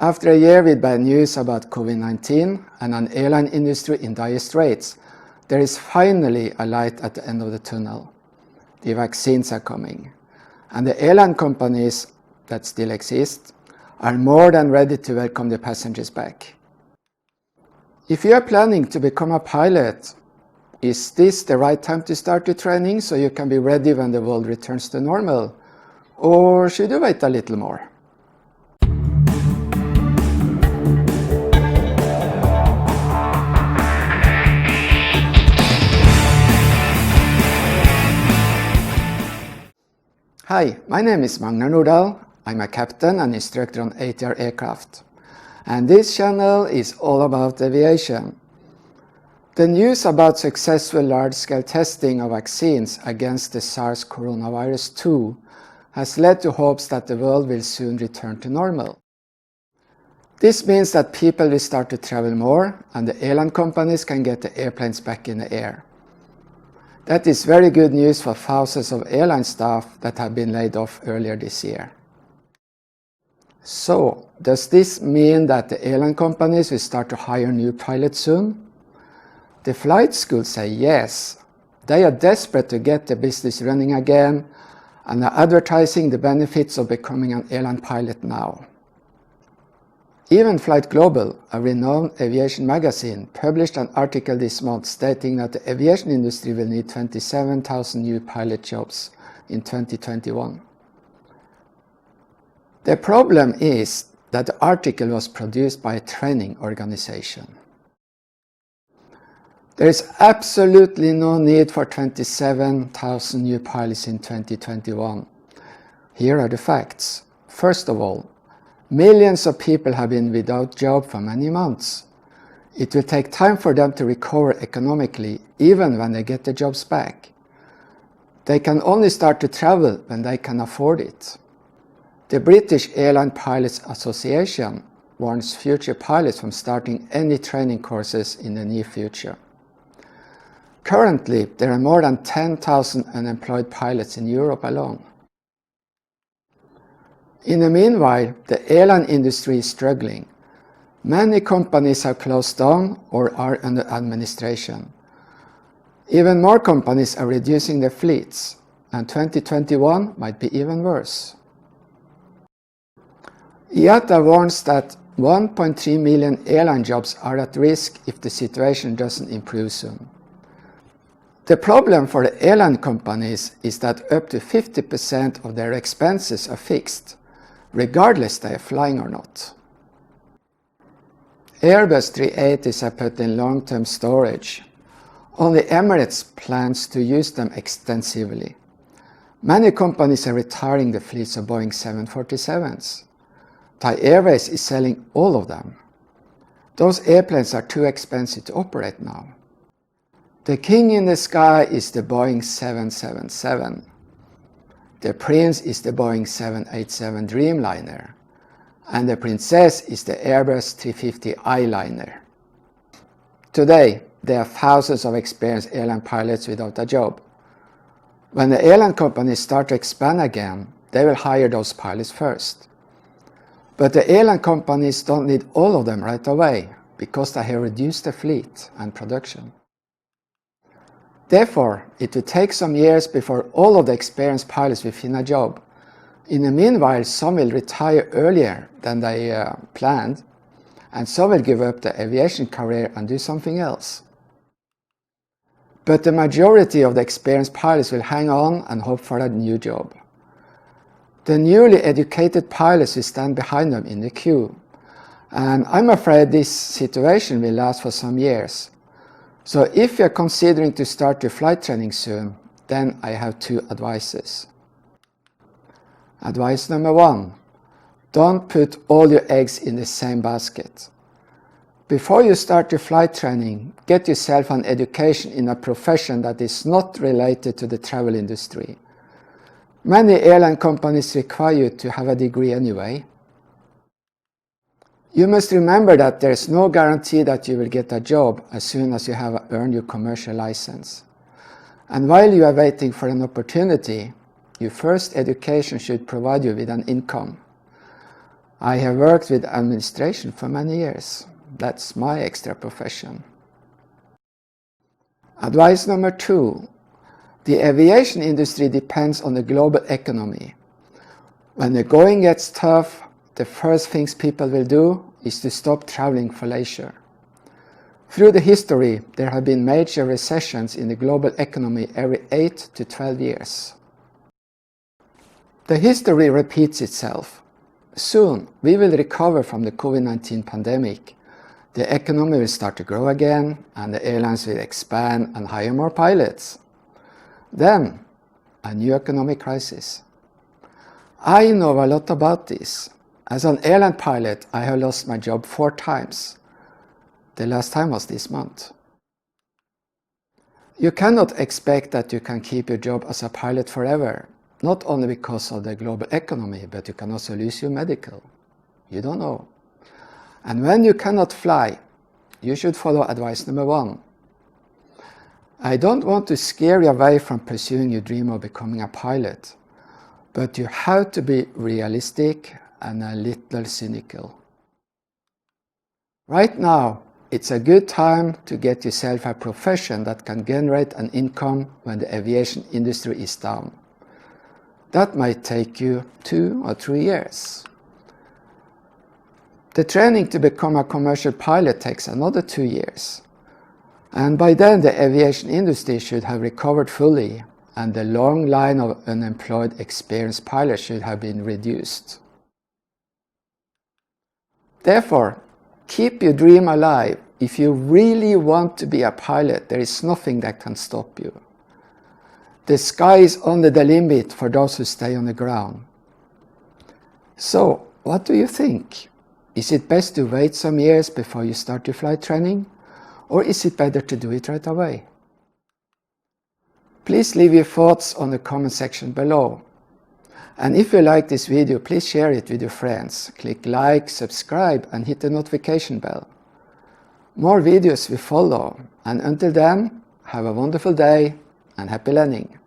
After a year with bad news about Covid-19 and an airline industry in dire straits, there is finally a light at the end of the tunnel. The vaccines are coming, and the airline companies that still exist are more than ready to welcome the passengers back. If you are planning to become a pilot, is this the right time to start your training so you can be ready when the world returns to normal? Or should you wait a little more? Hi, my name is Magnar Nordahl. I'm a captain and instructor on ATR aircraft. And this channel is all about aviation. The news about successful large-scale testing of vaccines against the SARS coronavirus 2 has led to hopes that the world will soon return to normal. This means that people will start to travel more and the airline companies can get the airplanes back in the air. That is very good news for thousands of airline staff that have been laid off earlier this year. So, does this mean that the airline companies will start to hire new pilots soon? The flight schools say yes. They are desperate to get the business running again and are advertising the benefits of becoming an airline pilot now. Even Flight Global, a renowned aviation magazine, published an article this month stating that the aviation industry will need 27,000 new pilot jobs in 2021. The problem is that the article was produced by a training organization. There is absolutely no need for 27,000 new pilots in 2021. Here are the facts. First of all, millions of people have been without job for many months. It will take time for them to recover economically, even when they get their jobs back. They can only start to travel when they can afford it. The British Airline Pilots Association warns future pilots from starting any training courses in the near future. Currently, there are more than 10,000 unemployed pilots in Europe alone. In the meanwhile, the airline industry is struggling. Many companies have closed down or are under administration. Even more companies are reducing their fleets, and 2021 might be even worse. IATA warns that 1.3 million airline jobs are at risk if the situation doesn't improve soon. The problem for the airline companies is that up to 50% of their expenses are fixed, regardless they are flying or not. Airbus 380s are put in long-term storage. Only Emirates plans to use them extensively. Many companies are retiring the fleets of Boeing 747s. Thai Airways is selling all of them. Those airplanes are too expensive to operate now. The king in the sky is the Boeing 777. The prince is the Boeing 787 Dreamliner. And the princess is the Airbus 350i liner. Today, there are thousands of experienced airline pilots without a job. When the airline companies start to expand again, they will hire those pilots first. But the airline companies don't need all of them right away because they have reduced the fleet and production. Therefore, it will take some years before all of the experienced pilots will find a job. In the meanwhile, some will retire earlier than they planned, and some will give up their aviation career and do something else. But the majority of the experienced pilots will hang on and hope for a new job. The newly educated pilots will stand behind them in the queue, and I'm afraid this situation will last for some years. So if you're considering to start your flight training soon, then I have two advices. Advice number 1, don't put all your eggs in the same basket. Before you start your flight training, get yourself an education in a profession that is not related to the travel industry. Many airline companies require you to have a degree anyway. You must remember that there is no guarantee that you will get a job as soon as you have earned your commercial license. And while you are waiting for an opportunity, your first education should provide you with an income. I have worked with administration for many years. That's my extra profession. Advice number 2. The aviation industry depends on the global economy. When the going gets tough, the first things people will do is to stop traveling for leisure. Through the history, there have been major recessions in the global economy every 8 to 12 years. The history repeats itself. Soon, we will recover from the Covid-19 pandemic. The economy will start to grow again, and the airlines will expand and hire more pilots. Then, a new economic crisis. I know a lot about this. As an airline pilot, I have lost my job 4 times. The last time was this month. You cannot expect that you can keep your job as a pilot forever, not only because of the global economy, but you can also lose your medical. You don't know. And when you cannot fly, you should follow advice number 1. I don't want to scare you away from pursuing your dream of becoming a pilot, but you have to be realistic and a little cynical. Right now, it's a good time to get yourself a profession that can generate an income when the aviation industry is down. That might take you 2 or 3 years. The training to become a commercial pilot takes another 2 years. And by then the aviation industry should have recovered fully, and the long line of unemployed experienced pilots should have been reduced. Therefore, keep your dream alive. If you really want to be a pilot, there is nothing that can stop you. The sky is only the limit for those who stay on the ground. So, what do you think? Is it best to wait some years before you start your flight training? Or is it better to do it right away? Please leave your thoughts on the comment section below. And if you like this video, please share it with your friends. Click like, subscribe, and hit the notification bell. More videos will follow, and until then, have a wonderful day and happy landing.